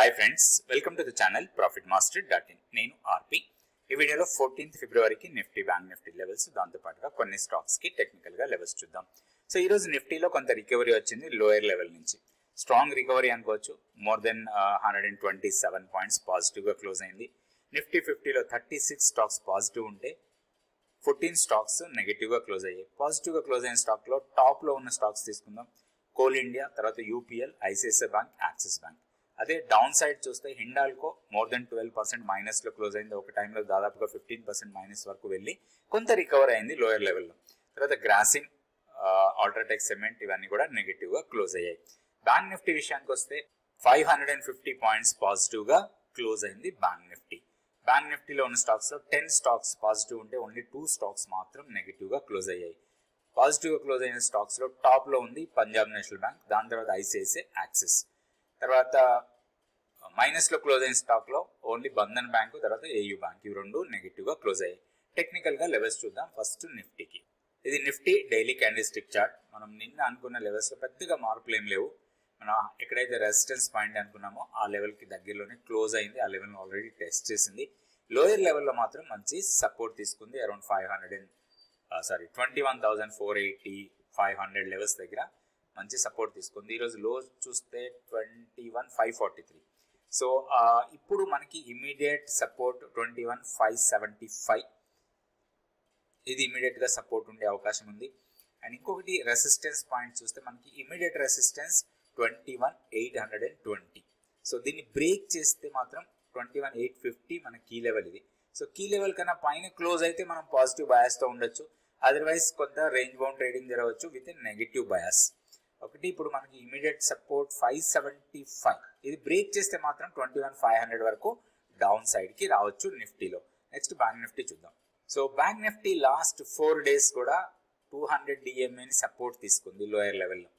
Hi friends, welcome to the channel profitmaster.in. నేను ఆర్పి. ఈ వీడియోలో 14th ఫిబ్రవరికి నిఫ్టీ బ్యాంక్ నిఫ్టీ లెవెల్స్ దాంతో పాటుగా కొన్ని స్టాక్స్ కి టెక్నికల్ గా లెవెల్స్ చూద్దాం. సో ఈ రోజు నిఫ్టీలో కొంత రికవరీ వచ్చింది లోయర్ లెవెల్ నుంచి. స్ట్రాంగ్ రికవరీ అనుకోవచ్చు. మోర్ దెన్ 127 పాయింట్స్ పాజిటివ్ గా క్లోజ్ అయింది. నిఫ్టీ 50లో 36 స్టాక్స్ పాజిటివ్ ఉంటే 14 స్టాక్స్ నెగటివ్ గా క్లోజ్ అయ్యాయి. పాజిటివ్ గా క్లోజ్ అయిన స్టాక్ లో టాప్ లో ఉన్న స్టాక్స్ తీసుకుందాం. కోల్ ఇండియా, తర్వాత UPL, ICICI bank, axis bank. అదే డౌన్ సైడ్ చూస్తే హిండాల్కో మోర్ దెన్ 12% మైనస్ లో క్లోజ్ అయింది. ఒక టైంలో దాదాపుగా 15% మైనస్ వరకు వెళ్ళి కొంత రికవర్ అయింది లోయర్ లెవెల్లో. తర్వాత గ్రాసిమ్, అల్ట్రాటెక్ సిమెంట్ ఇవన్నీ కూడా నెగటివ్ గా క్లోజ్ అయ్యాయి. బ్యాంక్ నిఫ్టీ విషయానికి వస్తే 550 పాయింట్స్ పాజిటివ్ గా క్లోజ్ అయింది బ్యాంక్ నిఫ్టీ. బ్యాంక్ నిఫ్టీలో ఉన్న స్టాక్స్ లో 10 స్టాక్స్ పాజిటివ్ ఉంటే ఓన్లీ 2 స్టాక్స్ మాత్రం నెగటివ్ గా క్లోజ్ అయ్యాయి. పాజిటివ్ గా క్లోజ్ అయిన స్టాక్స్ లో టాప్ లో ఉంది పంజాబ్ నేషనల్ బ్యాంక్, దాని తర్వాత ఐసిఐసిఐ, యాక్సిస్. తర్వాత మైనస్ లో క్లోజ్ అయిన స్టాక్ లో ఓన్లీ బంధన్ బ్యాంకు, తర్వాత ఏయూ బ్యాంక్, ఇవి రెండు నెగిటివ్ గా క్లోజ్ అయ్యాయి. టెక్నికల్ గా లెవెల్స్ చూద్దాం. ఫస్ట్ నిఫ్టీకి. ఇది Nifty daily candle stick chart. మనం నిన్న అనుకున్న లెవెల్స్ లో పెద్దగా మార్పులు ఏం లేవు. మనం ఎక్కడైతే రెసిస్టెన్స్ పాయింట్ అనుకున్నామో ఆ లెవెల్ కి దగ్గరలోనే క్లోజ్ అయింది. ఆ లెవెల్ ఆల్రెడీ టెస్ట్ చేసింది. లోయర్ లెవెల్లో మాత్రం మంచి సపోర్ట్ తీసుకుంది. అరౌండ్ 21,480, 500 లెవెల్స్ దగ్గర మంచి సపోర్ట్ తీసుకుంది. ఈరోజు లో చూస్తే 21,543. సో ఇప్పుడు మనకి ఇమీడియట్ సపోర్ట్ 21,575. ఇది ఇమీడియట్ గా సపోర్ట్ ఉండే అవకాశం ఉంది. అండ్ ఇంకొకటి రెసిస్టెన్స్ పాయింట్ చూస్తే మనకి ఇమీడియట్ రెసిస్టెన్స్ 21,820. సో దీన్ని బ్రేక్ చేస్తే మాత్రం 21,850 మన కీ లెవెల్ ఇది. సో కీ లెవెల్ కన్నా పైన క్లోజ్ అయితే మనం పాజిటివ్ బయాస్ తో ఉండొచ్చు. అదర్వైజ్ కొంత రేంజ్ బౌండ్ ట్రేడింగ్ జరగవచ్చు విత్ నెగటివ్ బయాస్. ఒకటి ఇప్పుడు మనకి ఇమీడియట్ సపోర్ట్ 575. ఇది బ్రేక్ చేస్తే మాత్రం 21,500 వరకు డౌన్ సైడ్ కి రావచ్చు నిఫ్టీలో. నెక్స్ట్ బ్యాంక్ నిఫ్టీ చూద్దాం. So bank Nifty last 4 days కూడా 200 DMAని సపోర్ట్ తీసుకుంది లోయర్ లెవెల్లో.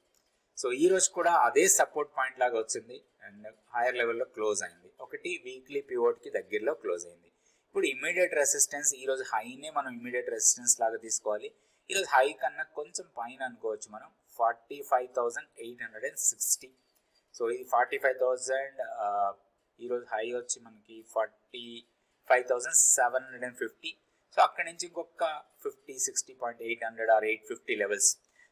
సో ఈ రోజు కూడా అదే సపోర్ట్ పాయింట్ లాగా వచ్చింది అండ్ హైయర్ లెవెల్లో క్లోజ్ అయింది. ఒకటి వీక్లీ పివోట్ కి దగ్గరలో క్లోజ్ అయింది. ఇప్పుడు ఇమీడియట్ రెసిస్టెన్స్ ఈ రోజు హైనే మనం ఇమీడియట్ రెసిస్టెన్స్ లాగా తీసుకోవాలి. ఈరోజు హై కన్నా కొంచెం పైన అనుకోవచ్చు మనం 45,860. సో ఇది 45,000. ఈరోజు హై వచ్చి మనకి 45,750. సో అక్కడి నుంచి ఇంకొక 50-60.800 or 850 లెవెల్స్.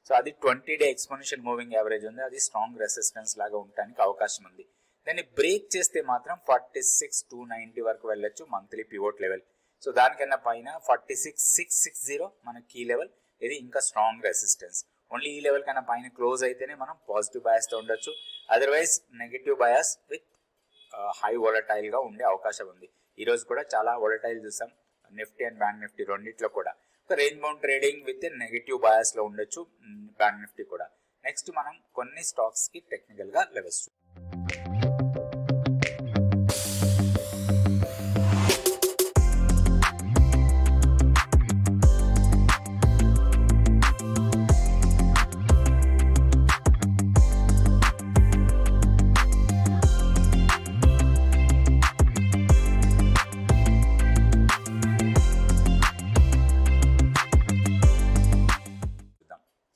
సో అది 20-day ఎక్స్పోనెన్షియల్ మూవింగ్ యావరేజ్ ఉంది. అది స్ట్రాంగ్ రెసిస్టెన్స్ లాగా ఉండడానికి అవకాశం ఉంది. దాన్ని బ్రేక్ చేస్తే మాత్రం 46,290 వరకు వెళ్ళొచ్చు మంత్లీ పివోట్ లెవెల్. సో దానికన్నా పైన 46,660 మన కీ లెవెల్. ఇది ఇంకా స్ట్రాంగ్ రెసిస్టెన్స్. ఓన్లీ ఈ లెవెల్ కన్నా పైన క్లోజ్ అయితేనే మనం పాజిటివ్ బయాస్ తో ఉండొచ్చు. Otherwise negative bias with high volatile గా ఉండే అవకాశం ఉంది. ఈ రోజు కూడా చాలా వోలటైల్ చూసాం నిఫ్టీ అండ్ బ్యాంక్ నిఫ్టీ రెండిట్లో కూడా. ఒక range bound trading with negative bias లో ఉండొచ్చు బ్యాంక్ నిఫ్టీ కూడా. నెక్స్ట్ మనం కొన్ని స్టాక్స్ కి టెక్నికల్ గా లెవెల్స్.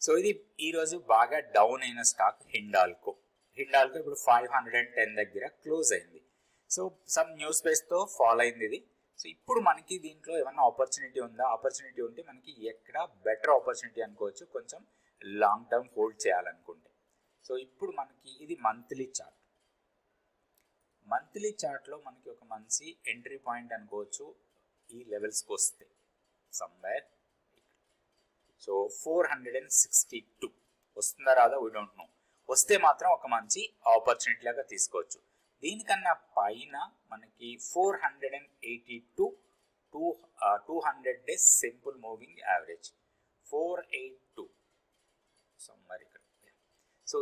సో ఇది ఈ రోజు బాగా డౌన్ అయిన స్టాక్ హిండాల్కో. ఇప్పుడు 510 దగ్గర క్లోజ్ అయింది. సో సమ్ న్యూస్ బేస్ తో ఫాలో అయింది ఇది. సో ఇప్పుడు మనకి దీంట్లో ఏమన్నా ఆపర్చునిటీ ఉందా? ఆపర్చునిటీ ఉంటే మనకి ఎక్కడ బెటర్ ఆపర్చునిటీ అనుకోవచ్చు కొంచెం లాంగ్ టర్మ్ హోల్డ్ చేయాలనుకుంటే. సో ఇప్పుడు మనకి ఇది మంత్లీ చార్ట్. మంత్లీ చార్ట్ లో మనకి ఒక మంచి ఎంట్రీ పాయింట్ అనుకోవచ్చు ఈ లెవెల్స్కి వస్తే సమ్వేర్. సో 462 వస్తుందా రాదా వీ డోంట్ నో. వస్తే మాత్రం ఒక మంచి ఆపర్చునిటీ లాగా తీసుకోవచ్చు. దీనికన్నా పైన మనకి 482 200 days simple moving average 482 summer ఇక్కడ. సో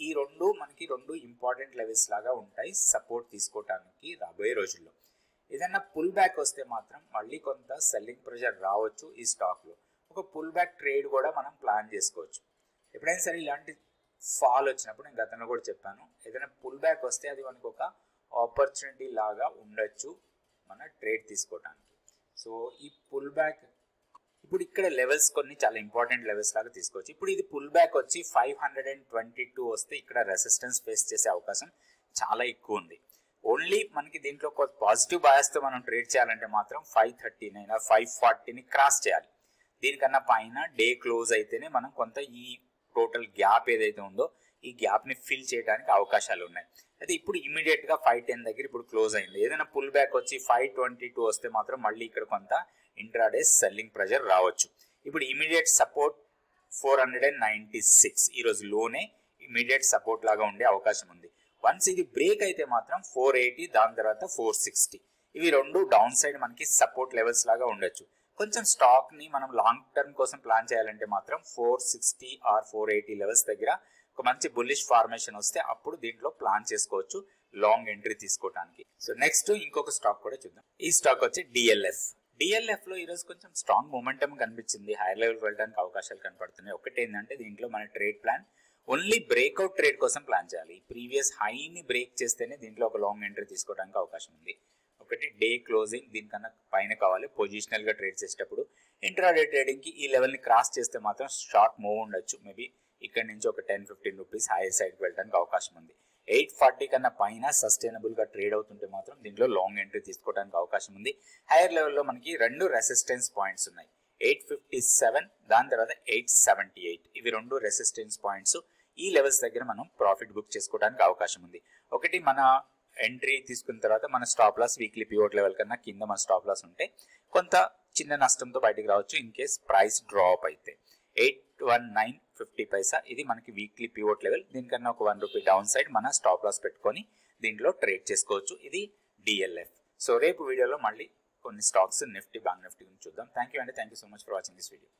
ఈ రెండు మనకి రెండు ఇంపార్టెంట్ లెవెల్స్ లాగా ఉంటాయి సపోర్ట్ తీసుకోవటానికి రాబోయే రోజుల్లో. ఏదన్నా పుల్ బ్యాక్ వస్తే మాత్రం మళ్ళీ కొంత సెల్లింగ్ ప్రెషర్ రావచ్చు ఈ స్టాక్ లో. ఒక పుల్ బ్యాక్ ట్రేడ్ కూడా మనం ప్లాన్ చేసుకోవచ్చు. ఎప్పుడైనా సరే ఇలాంటి ఫాల్ వచ్చినప్పుడు నేను గతంలో కూడా చెప్పాను, ఏదైనా పుల్ బ్యాక్ వస్తే అది మనకు ఒక ఆపర్చునిటీ లాగా ఉండొచ్చు మన ట్రేడ్ తీసుకోవడానికి. సో ఈ పుల్ బ్యాక్ ఇప్పుడు ఇక్కడ లెవెల్స్ కొన్ని చాలా ఇంపార్టెంట్ లెవెల్స్ లాగా తీసుకోవచ్చు. ఇప్పుడు ఇది పుల్ బ్యాక్ వచ్చి 522 వస్తే ఇక్కడ రెసిస్టెన్స్ ఫేస్ చేసే అవకాశం చాలా ఎక్కువ ఉంది. ఓన్లీ మనకి దీంట్లో పాజిటివ్ బయాస్ తో మనం ట్రేడ్ చేయాలంటే మాత్రం 539 540ని క్రాస్ చేయాలి. దీనికన్నా పైన డే క్లోజ్ అయితేనే మనం కొంత ఈ టోటల్ గ్యాప్ ఏదైతే ఉందో ఈ గ్యాప్ ని ఫిల్ చేయడానికి అవకాశాలు ఉన్నాయి. అయితే ఇప్పుడు ఇమీడియట్ గా 510 దగ్గర ఇప్పుడు క్లోజ్ అయింది. ఏదైనా పుల్ బ్యాక్ వచ్చి 522 వస్తే మాత్రం మళ్ళీ ఇక్కడ కొంత ఇంట్రాడే సెల్లింగ్ ప్రెజర్ రావచ్చు. ఇప్పుడు ఇమీడియట్ సపోర్ట్ 496 ఈ రోజు లోనే ఇమీడియట్ సపోర్ట్ లాగా ఉండే అవకాశం ఉంది. వన్స్ ఇది బ్రేక్ అయితే మాత్రం 480 దాని తర్వాత 460 ఇవి రెండు డౌన్ సైడ్ మనకి సపోర్ట్ లెవెల్స్ లాగా ఉండొచ్చు. కొంచెం స్టాక్ ని మనం లాంగ్ టర్మ్ కోసం ప్లాన్ చేయాలంటే మాత్రం 460 ఆర్ 480 లెవెల్స్ దగ్గర ఒక మంచి బుల్లిష్ ఫార్మేషన్ వస్తే అప్పుడు దీంట్లో ప్లాన్ చేసుకోవచ్చు లాంగ్ ఎంట్రీ తీసుకోవడానికి. సో నెక్స్ట్ ఇంకొక స్టాక్ కూడా చూద్దాం. ఈ స్టాక్ వచ్చి డిఎల్ఎఫ్ లో ఈరోజు కొంచెం స్ట్రాంగ్ మొమెంటం కనిపించింది. హైయర్ లెవెల్ వెళ్ళడానికి అవకాశాలు కనపడుతున్నాయి. ఒకటి ఏంటంటే దీంట్లో మన trade plan only breakout trade కోసం ప్లాన్ చేయాలి. ప్రీవియస్ హైని బ్రేక్ చేస్తేనే దీంట్లో ఒక లాంగ్ ఎంట్రీ తీసుకోవడానికి అవకాశం ఉంది. ఒకటి డే క్లోజింగ్ దీనికన్నా పైన కావాలి. పొజిషనల్ గా ట్రేడ్ చేసేటప్పుడు ఇంట్రాడే ట్రేడింగ్ కి ఈ లెవెల్ ని క్రాస్ చేస్తే మాత్రం షార్ట్ మూవ్ ఉండొచ్చు. మేబీ ఇక్కడ నుంచి ఒక 10-15 రూపీస్ హైయర్ సైడ్ కి వెళ్ళడానికి అవకాశం ఉంది. 840 కన్నా పైన సస్టైనబుల్ గా ట్రేడ్ అవుతుంటే మాత్రం దీంట్లో లాంగ్ ఎంట్రీ తీసుకోవడానికి అవకాశం ఉంది. హైయర్ లెవెల్లో మనకి రెండు రెసిస్టెన్స్ పాయింట్స్ ఉన్నాయి. 857 దాని తర్వాత 878 ఇవి రెండు రెసిస్టెన్స్ పాయింట్స్. ఈ లెవెల్స్ దగ్గర మనం ప్రాఫిట్ బుక్ చేసుకోవడానికి అవకాశం ఉంది. ఒకటి మన ఎంట్రీ తీసుకున్న తర్వాత మన stop loss weekly pivot level కన్నా కింద మన స్టాప్ లాస్ ఉంటే కొంత చిన్న నష్టంతో బయటకు రావచ్చు ఇన్ కేస్ ప్రైస్ డ్రాప్ అయితే. 819.50 ఇది మనకి వీక్లీ పివోట్ లెవెల్. దీనికన్నా ఒక 1 రూపీ డౌన్ సైడ్ మన స్టాప్ లాస్ పెట్టుకొని దీంట్లో ట్రేడ్ చేసుకోవచ్చు. ఇది డిఎల్ఎఫ్. సో రేపు వీడియోలో మళ్ళీ కొన్ని స్టాక్స్ నిఫ్టీ బ్యాంక్ నిఫ్టీ గురించి చూద్దాం. Thank you so much for watching this video.